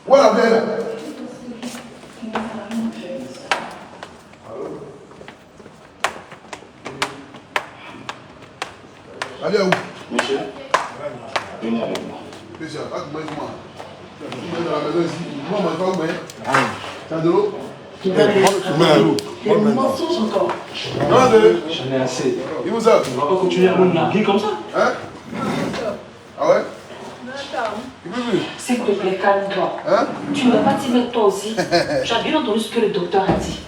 Voilà, bien. Allez, où? Monsieur, venez avec moi. Monsieur, moi. Je suis dans la maison ici. Moi, je ne vais pas. Tu as de l'eau? Tu veux de l'eau? Les mensonges encore. J'en ai assez. Il vous a. On va pas continuer à me narguer comme ça. Hein? Ah ouais? S'il te plaît, calme-toi. Hein? Tu ne vas pas t'y mettre toi aussi. Tu as bien entendu ce que le docteur a dit.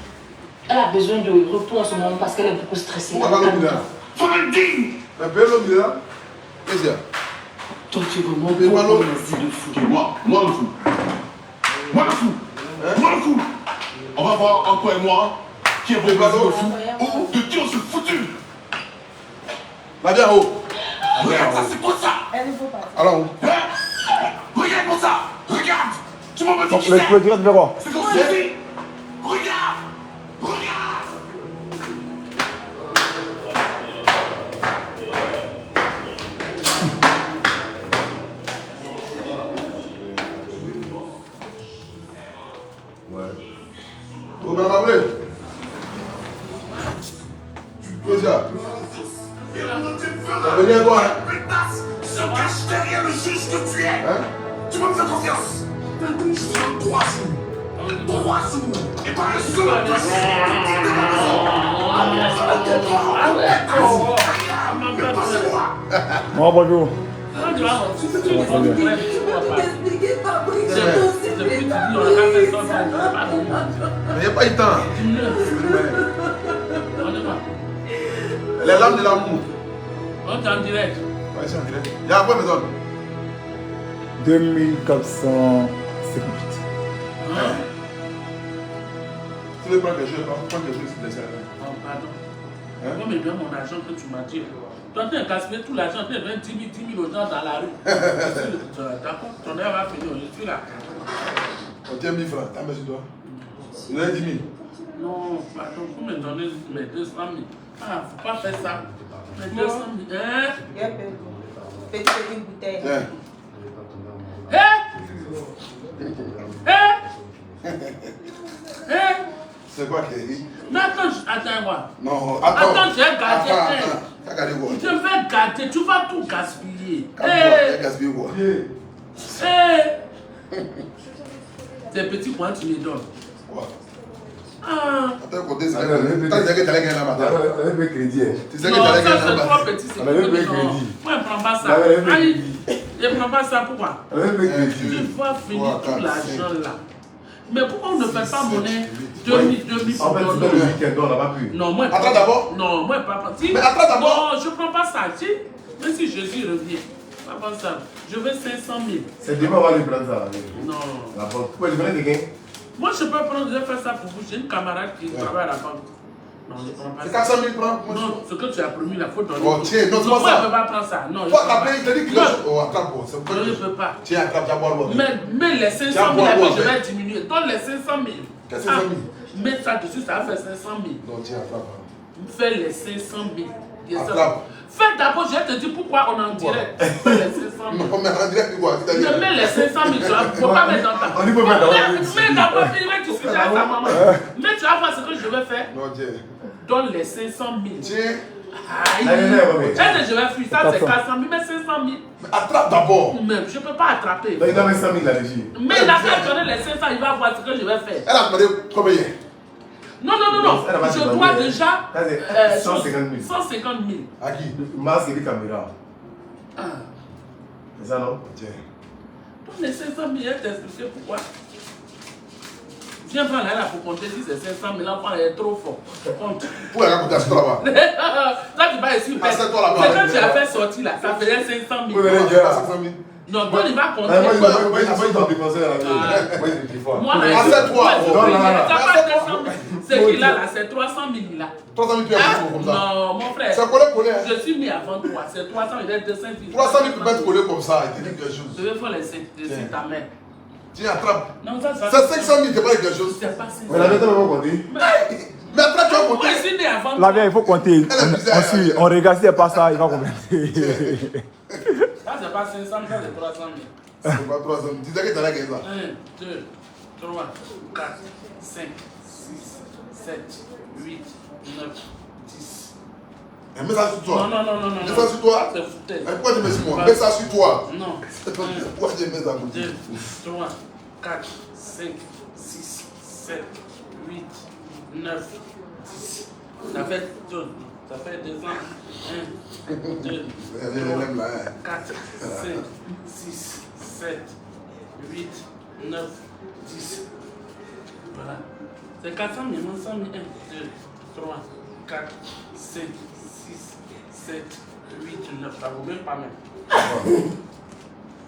Elle a besoin de repos en ce moment parce qu'elle est beaucoup stressée. Pourquoi pas l'homme là? Faut le dire! Mais bien l'homme là? Qu'est-ce qu'il y a? Toi, tu es vraiment beau de fou. Moi le fou. Moi le fou. Moi le fou. On va voir encore et moi qui est vraiment de fou ou de qui on se foutu. Va bien haut. Regarde ça, c'est quoi ça? Alors où? Regarde-moi ça. Regarde. Tu m'en veux dire qui Le direct vers quoi? c'est comme ça. Regarde. Regarde. Vous m'en appelez? Qu'est-ce qu'il y a? Ça veut dire quoi? Se cache derrière le juge que tu es. Hein? Tu me fais confiance. Je te donne 3 jours. 3 jours. Et par le seul Oh, bonjour. Il n'y a pas eu de temps. Les lames de l'amour. On est en direct. Ouais, c'est en direct. Il y a quoi, maison? 2458. Tu veux prendre quelque chose, prends quelque chose, laisse aller. Oh, pardon. Hein? Moi, mais bien mon argent que tu m'as dit. Toi, tu as gaspillé tout l'argent, tu as donné 10 000 aux gens dans la rue. D'accord, ton heure va finir, je suis là. On tient 1000 francs, t'as mis sur toi. Il y en a 10 000. Non, pardon, vous me donnez mes 200 000. Ah, faut pas faire ça. Mes 200 000. Hein? Petite bouteille. Tiens. C'est quoi qui est dit? Mais attends, moi. Non, Attends, j'ai gardé. Attends. T'as gardé quoi? Je vais garder, tu vas tout gaspiller. T'as gaspillé quoi? Tes petits points, tu me donnes. Quoi? Ah. Attends, côté, ça t'as dit que t'allais gagner la matin. On avait crédit. Tu sais que Non, t'allais ça gagner c'est la trop matin. petit, c'est On avait trop payé petit. crédit. Moi, je prends pas ça. On avait payé Allez, crédit. je prends pas ça, pourquoi? On avait payé crédit. Tu vas finir tout l'argent là. Mais pourquoi on ne fait pas monnaie 2000 2000 En fait, pour c'est dans le week-end, on n'a pas pu. Non, moi. Attends d'abord. Non, moi, pas. Si. Mais attends d'abord. Non, je prends pas ça. Si. Même si Jésus revient. Pas prendre ça. Je veux 500 000. C'est demain, on va lui prendre ça. Non. La banque. Pourquoi il venait quelqu'un? Moi, je peux prendre, je vais faire ça pour vous. J'ai une camarade qui travaille à la banque. Non, je prends pas C'est ça. 400 000 francs. Non, ce que tu as promis, la faute dans Oh, tiens, non, c'est pas moi, je ça. ne peux pas prendre ça. Non, je Toi, peux t'as pas. payé, il t'a dit que Non. Oh, attrape, bon, c'est Je ne peux pas. Tiens, attrape, tu vas boire l'eau. Mais les 500 000, après, je vais diminuer. Donne les 500 000. Qu'est-ce que 500 000? Mets ça dessus, ça va faire 500 000. Non, tiens, attrape. Fais les 500 000. Attrape. Fais d'abord, je vais te dire pourquoi on est en direct. Fais les 500 000. Non, mais en direct, quoi? Je mets les 500 000, tu ne faut pas mettre dans ta. On dit pas mettre dans la Mais d'abord, il va discuter avec ta maman. Mais tu vas voir ce que je vais faire. Non, tiens. Donne les 500 000. Tiens. Aïe. Est-ce que je vais fuir? Ça, c'est 400 000, mais 500 000. Mais attrape d'abord. Même, je ne peux pas attraper. Il donne 100 000 là-dessus. Mais il a qu'à donner les 500, il va voir ce que je vais faire. Elle a demandé combien? Non. Je dois déjà 150 000. 150 000. À qui? Masque et des caméras. Ah. C'est ça, non? Tiens. Donne les 500 000, elle t'expliquer pourquoi. Viens prendre là pour compter si c'est 500 000, l'enfant est trop fort. Compte. Pour la raconter, assieds-toi là-bas. Là, tu vas ici. Assieds-toi là-bas. C'est quand tu as fait sortir là, ça faisait 500 000. Oui, mais- 500 000. Non, toi, il va compter. Moi, ils doivent dépenser la vie. Moi, ils défendent. Moi, Assieds-toi. t'as pas 200 000. C'est qui là, c'est 300 000 là. 300 000 tu as fait comme ça. Non, mon frère. C'est collé. Je suis mis avant toi. C'est 300 000, il est 200 000. 300 000 tu peux pas te coller comme ça. Il te dit quelque chose. Je vais faire laisser ta mère. Tiens, attrape. Non, ça C'est 500 000, t'es pas quelque chose. C'est pas 500 Mais la vérité, on va compter. Mais après, tu vas Moi, compter. je suis né avant La toi. vie, il faut compter. On regarde si elle passe ça, il va compter. Ça, c'est pas 500 000, ça, c'est 300 000. C'est pas 300. Tu disais que tu allais gagner ça. 1, 2, 3, 4, 5, 6, 7, 8, 9, 10. Mets ça sur toi. Non. Mets ça sur toi. C'est foutaise. Pourquoi tu mets sur moi? Mets ça sur toi. Non. Pourquoi tu mets ça pour 2, 3, 4, 5, 6, 7, 8, 9, 10. Ça fait 2 ans. 1, 2, 3, 4, 5, 6, 7, 8, 9, 10. Voilà. C'est 400 000, 100 000. 1, 2, 3, 4, 5, 6, 7, 8, 9. Ça vaut même pas même.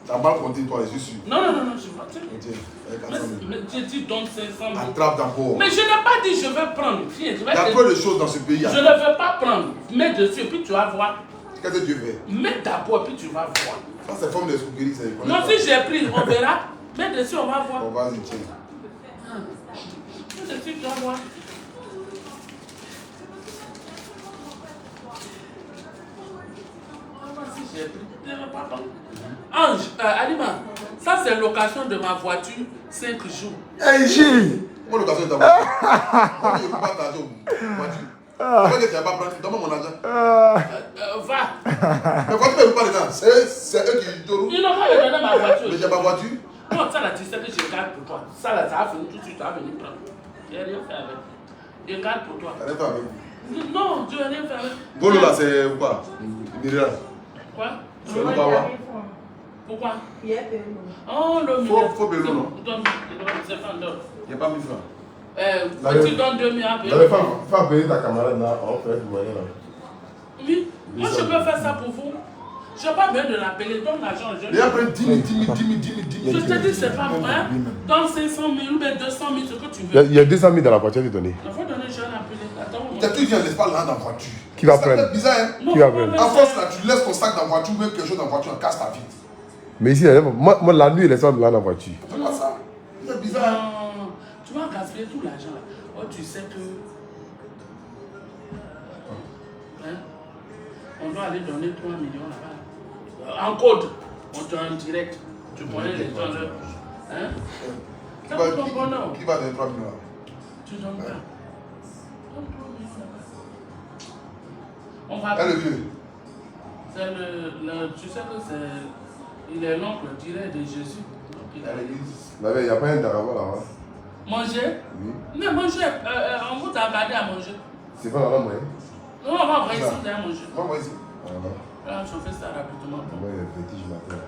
T'as mal compté toi, je suis sûr. Non, je vois. Mais tu donnes 500 000. Attrape d'abord. Mais je n'ai pas dit je vais prendre. Tiens, Il y a peu de choses dans ce pays. Je ne veux pas prendre. Mets dessus et puis tu vas voir. Qu'est-ce que tu fais? Mets d'abord et puis tu vas voir. Ça, c'est forme d'escroquerie. Non, si j'ai pris, on verra. Mets dessus, on va voir. On va y tiens. Mets dessus, tu vas voir. Si j'ai pris, je ne vais pas prendre. Ange, Alima, ça c'est location de ma voiture 5 jours. Hey, J. Moi, l'occasion de ta voiture. Moi, je ne veux pas t'argent aux voitures. Pourquoi tu n'as pas pris? Donne-moi mon argent. Va. Mais quand tu ne veux pas dedans, c'est eux qui te roulent. Ils n'ont pas me donner ma voiture. Mais j'ai ma voiture. Non, ça là, tu sais que je garde pour toi. Ça là, ça va finir tout de suite, tu vas venir prendre. Je n'ai rien fait avec. Je garde pour toi. Arrête-toi avec. Non, je n'ai rien fait avec. Golo là, c'est quoi? Miriam. Quoi? C'est le Bawa. Pourquoi? Il y a payé. Oh, le Faut bello, non? C'est pas d'or. Il n'y a pas 1000 francs. Tu donnes 2000 à payer. Fais payer ta camarade là, on fait du moyen là. Oui, moi je peux faire ça pour vous. Je n'ai pas besoin de l'appeler, donne l'argent. Et après 10 000. Je te dis, c'est pas vrai. Donne 500 000 ou bien 200 000, ce que tu veux. Il y a 200 000 dans la voiture, tu donnes. Il faut donner, je vais l'appeler. Attends. Tu as toujours dit, laisse pas l'argent dans la voiture. Qui va C'est prendre? bizarre, hein? Non, Qui va faut prendre? pas En faire France, là, tu laisses ton sac dans la voiture, même quelque chose dans la voiture, on casse ta vie. Mais ici, moi la nuit, les soirs, dans la voiture. C'est pas ça. C'est bizarre, hein? Non, tu vas gaspiller tout l'argent là. Oh, tu sais que. Hein? On doit aller donner 3 millions là-bas. En code. On te en direct. Tu connais les gens là. Hein? Qui Ça va vaut ton bonheur. donner 3 millions? Tu donnes pas. Donne 3 millions là-bas. On va. Elle le vieux. C'est tu sais que c'est. Il est l'oncle direct de Jésus. Donc, il a Il n'y a pas un Daraba là-bas. manger. Oui. Mais manger, on vous a regardé à manger. C'est pas dans la moyenne. Non, on va voir ici, on à manger. Moi, ici. Là, je fais ça rapidement. Moi, il est petit, je m'appelle.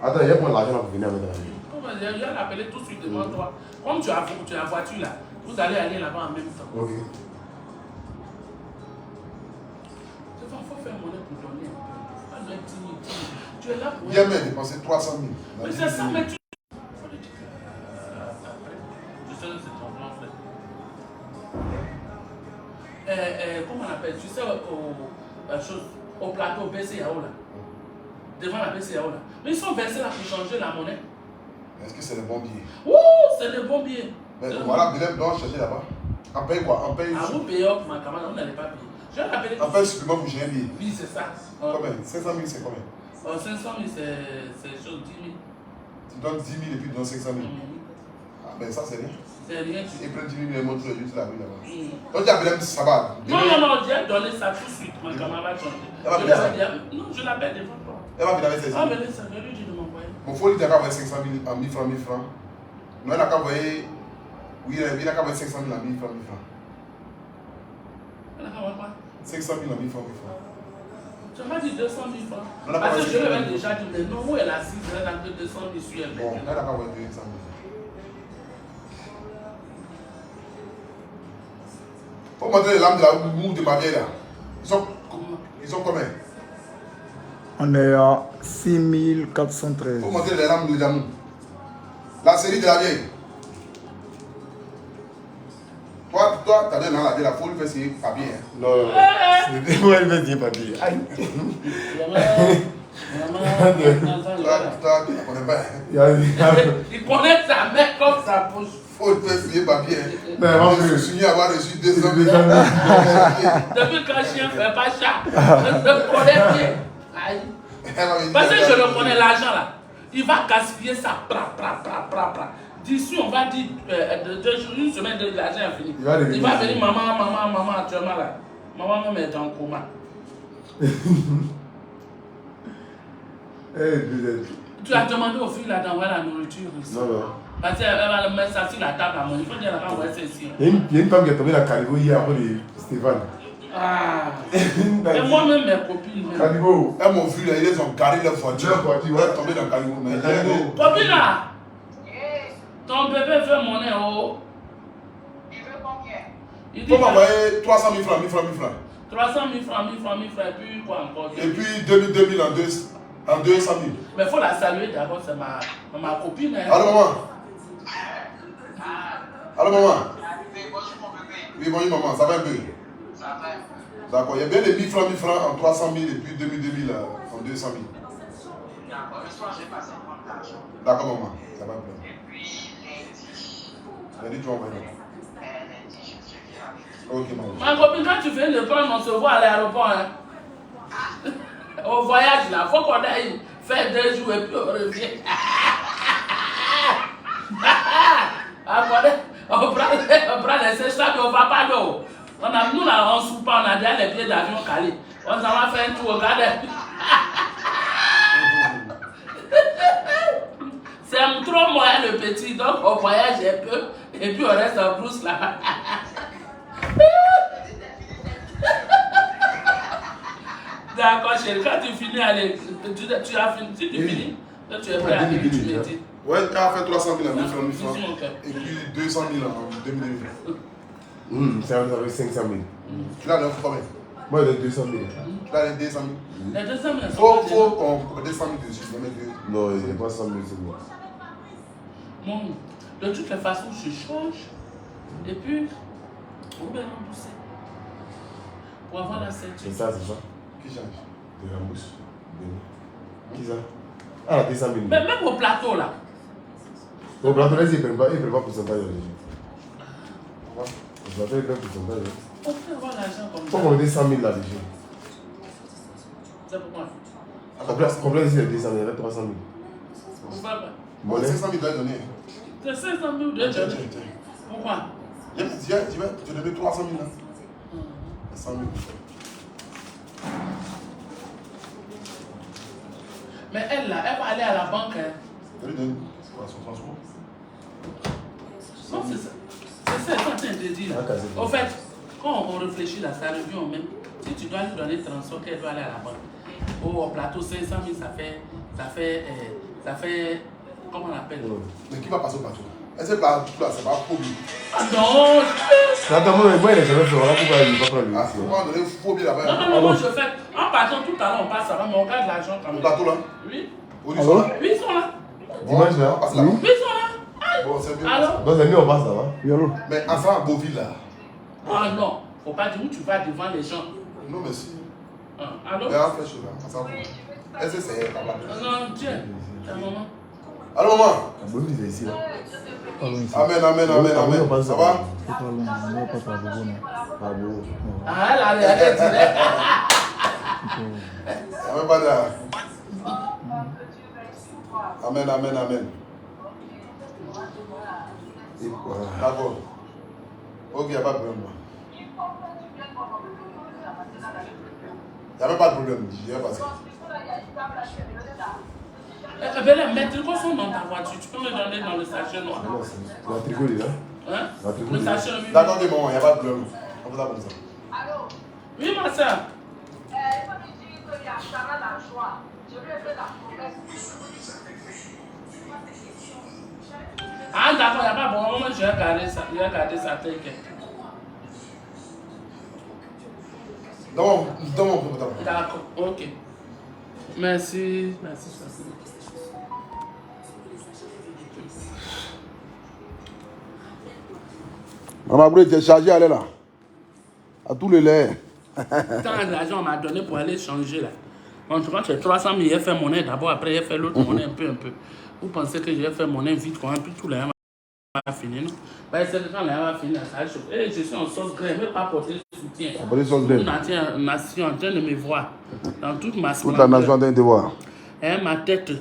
Attends, il y a pour l'argent là pour venir mettre la vie. Je vais l'appeler tout de suite devant toi. Comme tu as la voiture là, vous allez aller là-bas en même temps. Ok. Il faut faire monnaie pour donner un peu. Pas de timide. Tu es là pour. Bien, mais dépenser 300 000. Mais c'est ça, mais tu. Je sais que c'est ton plan, frère. Comment on appelle? Tu sais, au plateau BCAO là. Devant la BCAO là. Mais ils sont versés là pour changer la monnaie. Est-ce que c'est le bon billet? Ouh, c'est le bon billet. Mais voilà, Bilal doit chercher là-bas. On paye quoi? On paye. À vous payer pour ma camarade, on n'allait pas payer. Je vais l'appeler. On paye supplément pour gérer un billet. Oui, c'est ça. Combien? 500 000, c'est combien? 500 000, c'est chose 10 000. Tu donnes 10 000 et puis tu donnes 500 000. Ah, ben ça, c'est rien. C'est rien. Ils prennent 10 000 et ils montrent le juste la rue là-bas. Mm. Donc, tu as Bilal, ça va. Non, j'ai donné ça tout de suite. Ma camarade changé. Elle va payer ça? Non, je l'appelle devant toi. Elle va finir avec 500 Ah, 000. mais laisse ça, je lui dis de m'envoyer. Mon folie, tu as qu'à envoyer 500 000 en 1000 francs, 1000 francs. Non, il a qu'à envoyer. Oui, il a qu'à envoyer 500 000 en 1000 francs, 1000 francs. Elle a envoyé quoi? 500 000 en 1000 francs, 1000 francs. Tu m'as dit 200 000 francs. On a pas Parce que reçu. je lui avais déjà dit, mais non, où elle a 6, elle a que 200 000 sur elle. Bon, elle a qu'à envoyer 200 000. Faut montrer les lames de la moue de ma vieille là. Ils sont combien? On est à 6413. Faut montrer les lames de la moue. La série de la vieille. Toi, t'as donné dans la vieille, il faut lui faire signer papier. Hein. Non, moi, il veut dire papier. Aïe. Toi, tu ne connais pas. Il connaît sa mère comme sa bouche. Faut lui faire signer papier. Hein. Mais vraiment, Je suis signé avoir reçu 200 000. Depuis quand chien ne fait pas chat, je le connais bien. Aïe. Parce que je le connais, l'argent là. Il va gaspiller ça. D'ici, on va dire 2 jours, une semaine, de l'argent est fini. Il va venir, maman, actuellement là. Maman même est en coma. Tu as demandé aux filles là d'envoyer la nourriture ici. Non. Parce qu'elle va mettre ça sur la table à manger. Il faut dire qu'elle va envoyer ça ici. Il y a une femme qui est tombée dans Calibo hier après de Stéphane. Ah. Et moi-même, mes copines. Calibo. Elles m'ont vu, ils ont garé leur voiture. Ils sont tombés dans Calibo. Copine là, ton bébé veut mon nez haut. Il veut combien? Il Il faut m'envoyer 300 000 francs, 300 000 francs, et puis quoi encore? Et puis 2000 en 200 000. Mais il faut la saluer d'abord, c'est ma copine. Hein. Allô maman. Allô maman. Bonjour mon bébé. Oui, bonjour maman, ça va un peu? Ça va un peu. D'accord, il y a bien les 1000 francs en 300 000 et puis 2000 en 200 000. D'accord, le soir j'ai passé prendre l'argent. D'accord maman, ça va un peu. Et puis lundi. Lundi tu vas envoyer. Lundi je viens avec. Ok maman. Ma copine, quand tu viens de prendre, on se voit à l'aéroport. Hein. Au voyage là, il faut qu'on aille faire 2 jours et puis on revient. On prend les séchages, mais on ne va pas d'eau. Nous là, on ne soupe pas, on a déjà les billets d'avion calés. On s'en va faire un tour, regardez. C'est trop moyen le petit, donc on voyage un peu et puis on reste en brousse là. D'accord, chérie, quand tu finis, allez, tu as fini, si tu finis, là, tu es prêt à venir, tu me dis. Ouais, tu as fait 300 000 en 1000 francs. Et puis 200 000 en 2000. Ça fait 500 000. Tu l'as donné combien? Moi, j'ai 200 000. Tu l'as donné 200 000. Les 200 000 Faut qu'on 200 000 dessus. Non, il n'y a pas 100 000 sur moi. Mon, de toutes les façons, je change. Et puis, on va rembourser. Pour avoir la ceinture. C'est ça. Qui change? Tu rembourses. Qui ça? Ah, 200 000. Mais même au plateau là. Au plateau, là, il ne prend pas pourcentage de l'argent. Au plateau, il prend pourcentage. On peut avoir l'argent comme ça. Pourquoi on met 100 000 là-dessus? C'est pourquoi. Complet ici, il y a 200 000, il y a 300 000. Pourquoi pas? Bon, 500 000 doit donner. C'est 500 000 de donner. Pourquoi? Tu vas donner 300 000 là. 100 000. Mais elle là, elle va aller à la banque. Hein. Tu lui donnes son transport. Non, c'est ça. C'est ça, c'est un désir. Au fait, quand on réfléchit là, ça revient au même. Si tu dois lui donner transport, qu'elle doit aller à la banque. Au plateau, 500 000, ça fait. Comment on appelle? Mais qui va passer au plateau? Est-ce que le plateau là, c'est pas phobie? Ah non! Attends, moi, il est jamais fait. Voilà pourquoi il ne va pas prendre lui. Ah, c'est pas donner phobie là-bas. Non, moi je fais. En partant tout à l'heure, on passe avant, mais on garde l'argent quand Le même. plateau là? Oui. Où ils sont là? Oui, ils sont là. Dimanche là? On passe là-bas. Oui, ils sont là. Bon, c'est bien. Alors? Donc, c'est mieux, on passe là-bas. Mais ensemble à Beauville là. Ah non, faut pas dire où tu vas devant les gens. Non, mais si. Allô? Mais on fait chaud là. Ensemble. Est-ce que c'est là-bas? Non, tiens, ta maman. Allô maman? Beauville, c'est ici là. Amen. Ça va? Ah bon? Ah, elle a dit. Amen, pas là. Amen. D'accord. Ok, il n'y a pas de problème. Il n'y a même pas de problème. Je vais passer. Mettre quoi sont dans ta voiture? Tu peux me donner dans le sachet noir. Non, c'est la tricot là. Hein? La tricot Le là. sachet noir. D'accord, ok, maman, il n'y a pas de problème. On fait ça comme ça. Oui, ma soeur. Ah, d'accord, il n'y a pas bon. Moi, je vais garder ça. Je vais garder ça, t'inquiète. Dans mon portable. D'accord, ok. Merci, ça c'est. Maman Bré, tu es chargé à aller là. À tous les laits. Tant d'argent on m'a donné pour aller changer là. En tout cas, c'est 300 000, j'ai fait monnaie d'abord, après j'ai fait l'autre monnaie un peu. Vous pensez que j'ai fait monnaie vite, quand puis tout le monde va finir, non? Ben, c'est quand là va finir, ça va chauffer. Et je suis en sauce graine, je ne vais pas porter le soutien. Toute la nation en train de me voir. Dans toute ma Toute la nation en train de te voir. Hein, ma tête.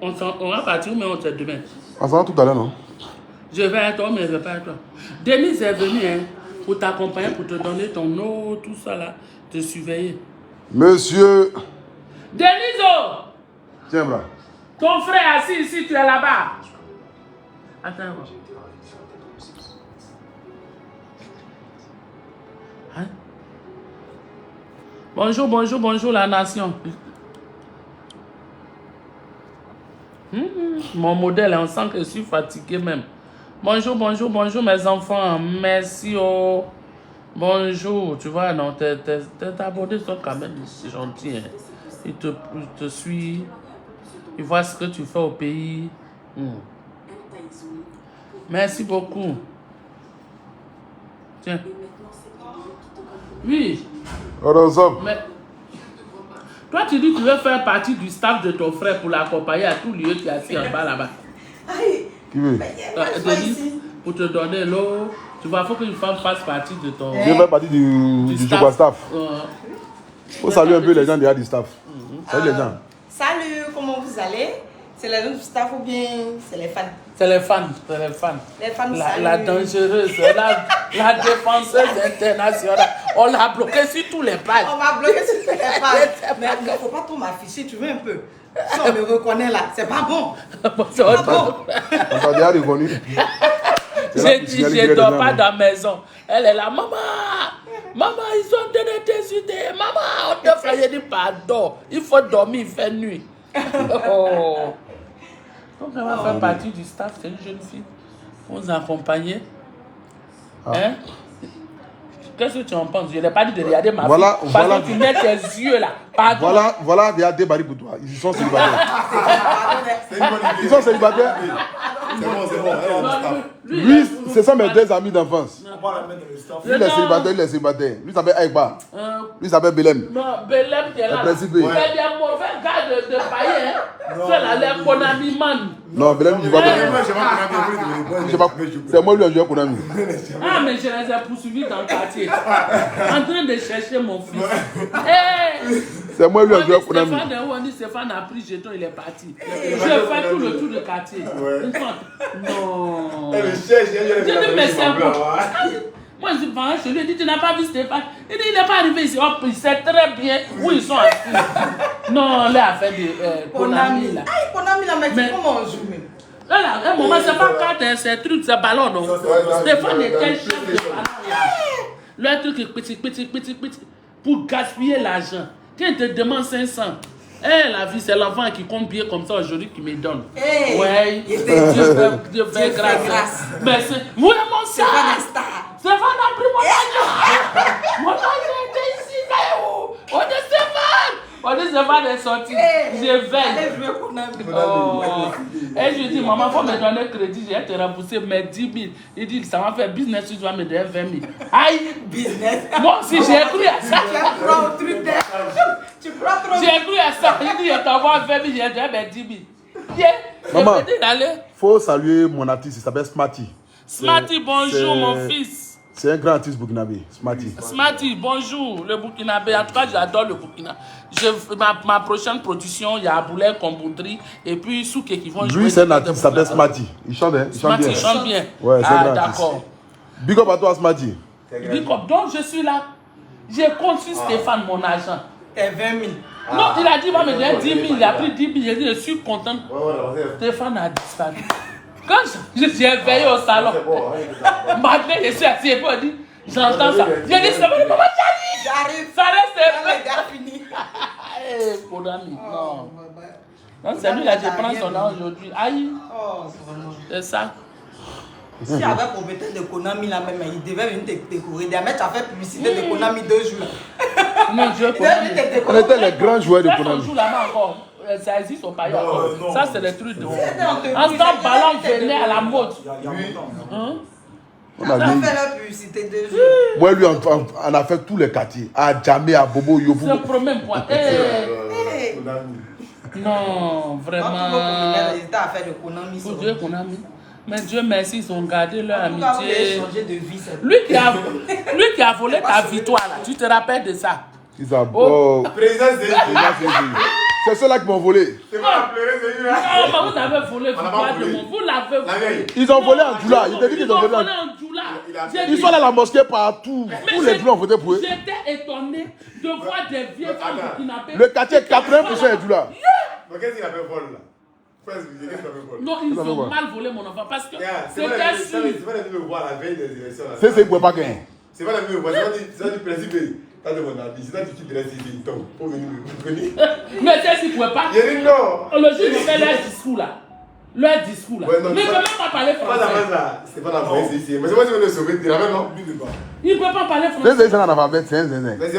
On va partir, mais on se demain. On s'en va tout à l'heure, non? Je vais à toi, mais je ne vais pas à toi. Denise est venue hein, pour t'accompagner, pour te donner ton eau, tout ça là, te surveiller. Monsieur. Denise, oh! Tiens, bras. Ton frère est assis ici, tu es là-bas. Attends. Hein? Bonjour, bonjour, bonjour la nation. Mon modèle, on sent que je suis fatigué même. Bonjour, bonjour, bonjour mes enfants. Merci, oh. Bonjour, tu vois, non, tes abonnés sont quand même gentils. Hein. Ils te suivent. Ils voient ce que tu fais au pays. Merci beaucoup. Tiens. Oui. Mais toi, tu dis que tu veux faire partie du staff de ton frère pour l'accompagner à tout lieu qui est assis en bas là-bas. Qui veut? Denis, pour te donner l'eau, tu vois, il faut qu'une femme fasse partie de ton... Je vais faire partie du Joba staff. Faut saluer un peu les gens déjà du staff. Salut les gens. Salut, comment vous allez? C'est les gens du staff ou bien c'est les fans? C'est les fans, c'est les fans. Les fans, la dangereuse, la défenseuse internationale. On l'a bloqué sur tous les pages. On m'a bloqué sur tous les pages. Mais il ne faut pas trop m'afficher, tu veux un peu. Si on me reconnaît là, c'est pas bon. C'est pas bon. On t'a déjà reconnu. J'ai dit, je ne dors pas dans la maison. Elle est là, maman, maman, ils ont donné tes idées. Maman, on te fait, j'ai dit, pardon. Il faut dormir, il fait nuit. Oh. Donc, elle va faire partie du staff, c'est une jeune fille. Pour nous accompagner. Hein? Qu'est-ce que tu en penses? Je n'ai pas dit de regarder ma fille. Parce que tu mets tes yeux là. Pardon. Voilà, il y a des barils pour toi. Ils sont célibataires. Ils sont célibataires. C'est bon. Lui, ce sont mes deux amis d'enfance. Lui, il est célibataire, Lui, s'appelle Aïba. Lui, s'appelle Belem. Non, Belem, tu es là. Il est des mauvais gars de païen. Tu es là, les Konami man. Non, Belem, je ne vois pas. C'est moi, lui, un joueur Konami. Ah, mais je les ai poursuivis dans le quartier. En train de chercher mon fils. C'est moi, lui, un joueur Konami. Stéphane a pris jeton, il est parti. Je fais tout le tour du quartier. Non. Je dis, mais c'est bon. Moi, je pense chez lui, il dit, tu n'as pas vu Stéphane. Il dit, il n'est pas arrivé ici. Oh, il sait très bien où ils sont assis. Non, là, a fait de Konami. Là. Ah, Konami, là, mais comment on joue même? Là, un moment, c'est pas carte, c'est truc, c'est ballon, non. Stéphane était chef de ballon. Le truc est petit. Pour gaspiller l'argent. Quand il te demande 500, la vie, c'est l'enfant qui compte bien comme ça aujourd'hui qui me donne. Ouais, Dieu fait grâce. Mais c'est. Oui, mon star. Stéphane a pris mon argent. Mon argent était ici, là. On dit Stéphane. On dit Stéphane est sorti. Je veille. Et je dis, maman, il faut me donner crédit. Je vais te rembourser mes 10 000. Il dit, ça va faire business, tu dois me donner 20 000. Aïe. Business. Moi aussi, j'ai cru à ça. J'ai cru à ça. Il dit, je t'envoie 20 000, j'ai donné 10 000. Maman, il faut saluer mon artiste, il s'appelle Smarty. Smarty, bonjour mon fils. C'est un grand artiste burkinabé, Smarty. Smarty, bonjour, le Burkinabé. En tout cas, j'adore le Burkina. Ma prochaine production, il y a Aboulay, Komboundri et puis Souké qui vont jouer. Lui, c'est un artiste qui s'appelle Smarty. Il chante, hein? Smarty, il chante bien. Ouais, c'est un grand artiste. D'accord. Big up à toi, Smarty. Big up. Donc, je suis là. J'ai conçu Stéphane mon argent. Et 20 000. Non, il a dit, va me donner 10 000. Il a pris 10 000. J'ai dit, je suis content. Stéphane a disparu. Quand j'ai veillé au salon, maintenant je suis assis et puis on dit, j'entends ça. J'ai dit, c'est bon, maman, j'arrive. Ça reste fini. Konami, non. Non, c'est lui là, je prends son nom aujourd'hui. Aïe. C'est ça. Si avec compétence de Konami là même, il devait venir te découvrir. Des mecs, tu as fait publicité de Konami 2 jours. Non, je Konami. On était les grands joueurs de Konami. On joue là-bas encore. Ça existe au pays encore. Ça, c'est le truc de. En temps, ballon venait à la mode. On a fait la publicité 2 jours. Moi, lui, on a fait tous les quartiers. À Djamé, à Bobo, Yobo. C'est le premier point. Non, vraiment. Pour Dieu, Konami. Mais Dieu merci, ils ont gardé leur amitié. Lui qui a volé ta victoire, là. Tu te rappelles de ça? Président C'est ceux-là qui m'ont volé. C'est pas la pleurer, c'est lui. Ah, bah, vous avez volé, On n'a pas volé. vous l'avez volé. Ils ont volé en Djoula. Ils te disent qu'ils ont volé en Djoula. Ils sont allés à la mosquée partout. Tous les Djoula ont voté pour eux. J'étais étonné de voir des vieux femmes kidnappées. Le quartier, 80% est Djoula. Mais qu'est-ce qu'il avait volé là? Faut expliquer qu'est-ce qu'il avait volé. Non, ils ont mal volé mon enfant parce que c'était sûr. C'est pas la même voir la veille des élections. C'est qu'ils ne pouvaient pas gagner. C'est pas la même voir. C'est du principe. T'as de mon avis. C'est là que tu te restes ici. Donc, pour venir me venir. Mais c'est s'ils ne pouvaient pas. Il dit non. Le jour où ils fait leur discours là. Leur discours là. Ouais, non, mais ils ne peuvent même pas parler Pas la français. base là. C'est pas la vraie ici. Mais c'est moi qui veux le sauver. Tu l'avais non? Ils ne peuvent pas parler C'est français. un analphabète, c'est un zézin. Mais c'est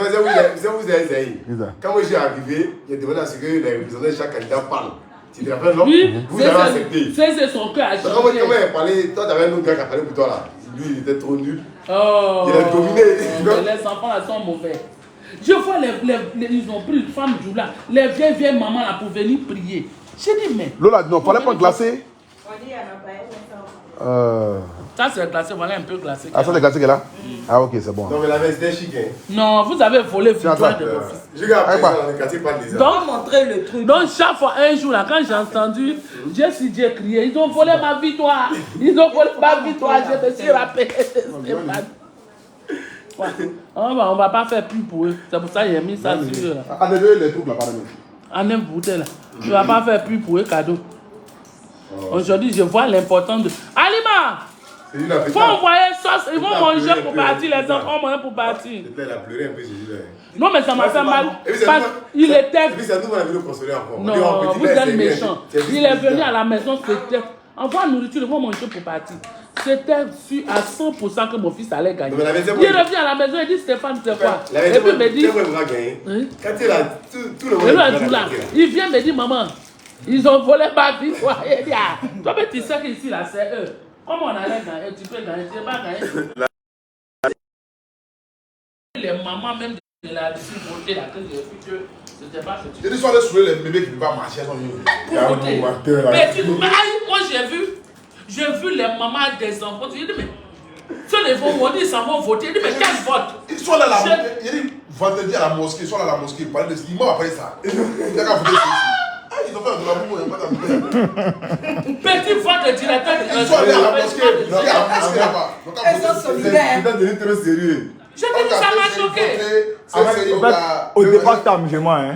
où vous êtes Zaï. C'est ça. Quand moi j'ai arrivé, il a demandé à ce que les représentants de chaque candidat parlent. Tu te rappelles, non? Oui, Vous avez accepté. c'est son cœur à Quand il changer. a parlé, toi t'avais un autre gars qui a parlé pour toi là. Lui il était trop nul. Oh, Il a dominé. les enfants là sont mauvais. Je vois ils ont pris une femme Djoula, les vieilles mamans là pour venir prier. J'ai dit, mais. Lola, non, fallait pas glacer. On dit, il y en a pas un. Ça c'est glacé, voilà un peu glacé. Ah, ça c'est glacé qu'elle est là? Ah, ok, c'est bon. Non mais la veste était chic hein. Non, vous avez volé Tiens, victoire attends. de vos fils. Je regarde Allez, après dans le quartier pas des Donc, montrer le truc. Donc chaque fois, un jour là, quand j'ai entendu Dieu crier, ils ont volé ma victoire. Ils ont volé ma victoire, je me suis rappelé. Ouais. On va pas faire plus pour eux. C'est pour ça que j'ai mis ça sur. Enlevez les trucs là, pardon. En un bouteille là. Je ne vais pas faire plus pour eux cadeau. Aujourd'hui, je vois l'importance de. Alima! C'est lui la Faut envoyer sauce, ils vont manger pour partir, les enfants vont manger pour partir. Elle a pleuré un peu, j'ai dit. Non, mais ça m'a fait mal. Et puis, Parce qu'il était. Et puis c'est nous qu'on a vu le consoler encore. Non, vous êtes méchants. Il est venu à la maison, c'était. Envoie la nourriture, ils vont manger pour partir. C'était sûr à 100% que mon fils allait gagner. Non, mais la vérité, Il revient à la maison, il dit Stéphane, c'est quoi? La Et puis il me dit. Hein? Quand il a tout le monde. Et lui, à Djoula, il vient me dire, maman, ils ont volé ma victoire. Il dit, ah, toi, mais tu sais qu'ici, là, c'est eux. Comment on allait gagner? Tu peux gagner, tu ne peux pas gagner. Les mamans, même de la voter, là, que j'ai vu que c'était pas ce J'ai dit, soit aller soulever les bébés qui ne peuvent pas marcher. pour voter. Mais moi, j'ai vu les mamans des enfants. Je dis, mais ceux les vont voter, ils s'en vont voter. Je dis, mais quel vote? Ils sont là à la mosquée. Il dit, vendredi à la mosquée, ils sont là à la mosquée. Ils parlent de ça. Ils m'ont appris ça. Il y a qu'à voter ici. Ils ont fait de la boue, il n'y a pas d'amitié. Petit vote de directeur. Ils sont allés à la mosquée. Il y a la mosquée là-bas. Elles sont solidaires. C'est devenu trop sérieux. Je te dis, ça m'a choqué. Au départ, c'était amusement, hein.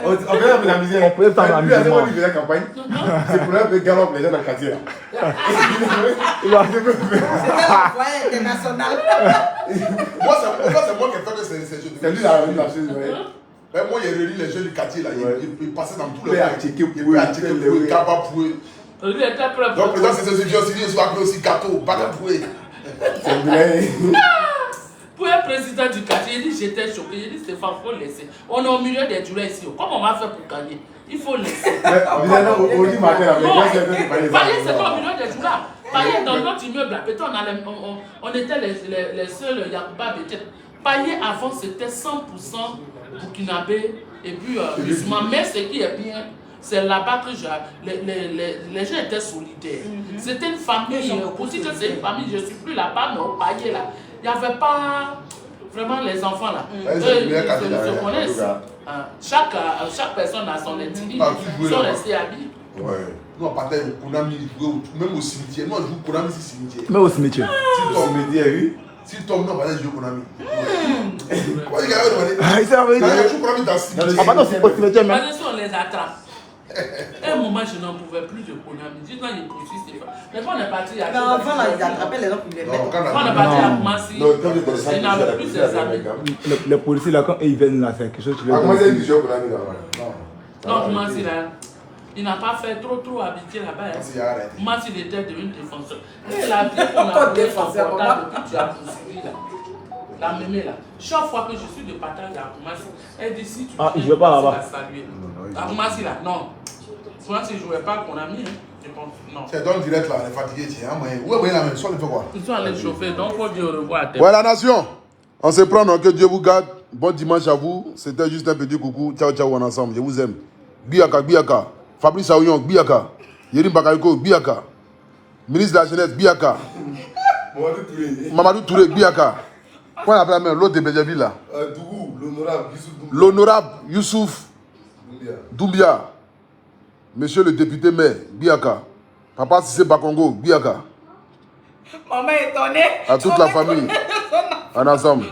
On fait la misère. On peut être en Lui, à amusement. il faisait campagne. C'est pour un peu galop les gens dans le quartier. C'était le foyer international. Moi, c'est moi qui ai fait que ces jeux. C'est lui la chose. Moi, il réuni les jeux du quartier là. Il passait dans tous les Il peut Il peut acheter pour eux, capable pour eux. Lui était prêt Donc, président, c'est ce vieux aussi, il soit appelé aussi gâteau, bac pour eux. C'est vrai. Pour un président du quartier, il dit j'étais choqué. Il dit Stéphane, il faut laisser. On est au milieu des Djoula ici. Comment on va faire pour gagner? Il faut laisser. Au dit matin, avec moi, c'est Payet, c'est au milieu des Djoula. Payet, dans notre immeuble, là, peut-être on était les seuls Yacouba Bété. Payet, avant, c'était 100% burkinabé et puis musulman. Mais ce qui est bien, c'est là-bas que les gens étaient solidaires. C'était une famille, aussi que c'est une famille, je ne suis plus là-bas, mais au Payet, là. Il n'y avait pas vraiment les enfants là. Ils se connaissent. Chaque personne a son intimité. Ils sont restés habillés. Ouais. Nous, on partait au Konami, même au cimetière. Nous, on joue Konami au cimetière. Mais au cimetière. Si tu tombes, on va aller jouer Konami. Comment il y a demandé? Ah, il s'est réveillé. On joue Konami dans le cimetière. Ah, pardon, c'est au cimetière même. Parce qu'on les attrape. À un moment, je n'en pouvais plus de Konami. Dis-moi, il poursuit Stéphane. Mais quand on est parti à. Mais enfant, là, ils attrapaient les gens pour les mettre. Quand on est parti à Koumassi, ils n'avaient plus ses amis. Les policiers là, quand ils viennent là, c'est quelque chose que tu Ah, comment les c'est que tu joues Konami là? Non, Koumassi là, il n'a pas fait trop habitué là-bas. Koumassi, il était devenu défenseur. Et la vie qu'on a fait défenseur, depuis que tu as poursuivi là. La mémé là, chaque fois que je suis de partage à Koumassi, elle dit si tu je vais pas là-bas. À Koumassi là, non. Souvent si je ne jouais pas qu'on a mis, je pense, non. C'est dans le direct là, on est fatigué, tiens. Où est la même? Soit il fait quoi? Ils sont allés chauffer, donc il faut dire au revoir à tes. Ouais, la nation, on se prend, donc que Dieu vous garde. Bon dimanche à vous. C'était juste un petit coucou. Ciao, ciao, on est ensemble. Je vous aime. Biaka, Biaka. Fabrice Aouyon, Biaka. Yerim Bakayoko, Biaka. Ministre de la Jeunesse, Biaka. Mamadou Touré, Biaka. Comment on appelle la même? L'autre de Béjaville là. Dougou, l'honorable Youssouf. L'honorable Youssouf Doumbia. Monsieur le député maire, Biaka. Papa Sissé Bakongo, Biaka. Maman est étonnée. À toute la famille. En ensemble.